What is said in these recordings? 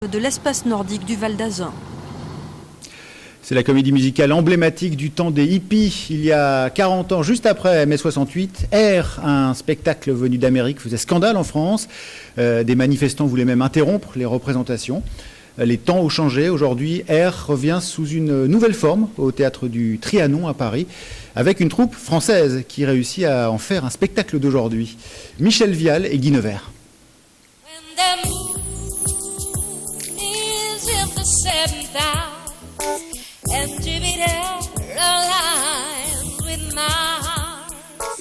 de l'espace nordique du Val d'Azun. C'est la comédie musicale emblématique du temps des hippies. Il y a 40 ans, juste après mai 68, Air, un spectacle venu d'Amérique, faisait scandale en France. Des manifestants voulaient même interrompre les représentations. Les temps ont changé. Aujourd'hui, Air revient sous une nouvelle forme au théâtre du Trianon à Paris, avec une troupe française qui réussit à en faire un spectacle d'aujourd'hui. Michel Vial et Guy Nevers.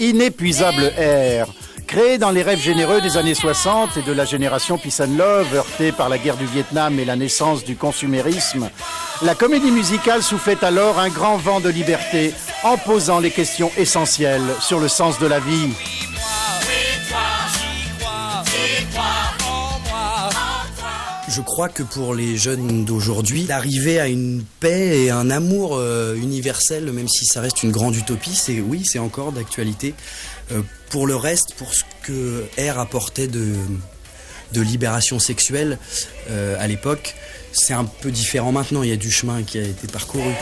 Inépuisable Air, créé dans les rêves généreux des années 60 et de la génération Peace and Love, heurtée par la guerre du Vietnam et la naissance du consumérisme, la comédie musicale soufflait alors un grand vent de liberté en posant les questions essentielles sur le sens de la vie. Je crois que pour les jeunes d'aujourd'hui, d'arriver à une paix et un amour universel, même si ça reste une grande utopie, c'est encore d'actualité. Pour le reste, pour ce que Air apportait de libération sexuelle à l'époque, c'est un peu différent maintenant. Il y a du chemin qui a été parcouru.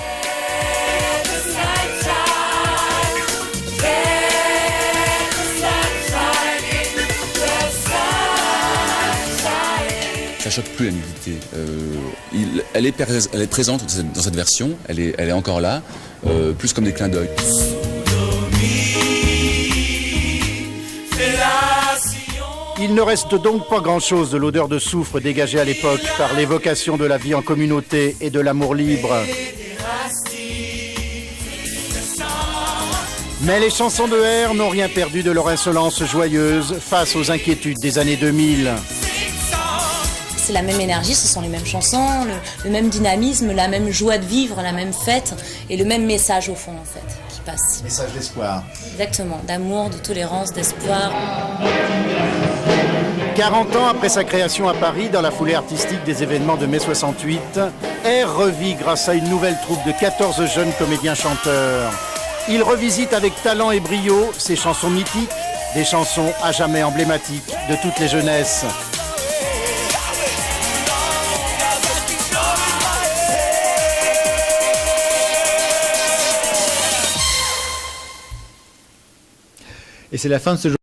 Ça choque plus la nudité. Elle est présente dans cette version, elle est encore là, plus comme des clins d'œil. Il ne reste donc pas grand-chose de l'odeur de soufre dégagée à l'époque par l'évocation de la vie en communauté et de l'amour libre. Mais les chansons de Air n'ont rien perdu de leur insolence joyeuse face aux inquiétudes des années 2000. C'est la même énergie, ce sont les mêmes chansons, le même dynamisme, la même joie de vivre, la même fête et le même message au fond en fait qui passe. Message d'espoir. Exactement, d'amour, de tolérance, d'espoir. 40 ans après sa création à Paris, dans la foulée artistique des événements de mai 68, Air revit grâce à une nouvelle troupe de 14 jeunes comédiens-chanteurs. Il revisite avec talent et brio ses chansons mythiques, des chansons à jamais emblématiques de toutes les jeunesses. Et c'est la fin de ce jour.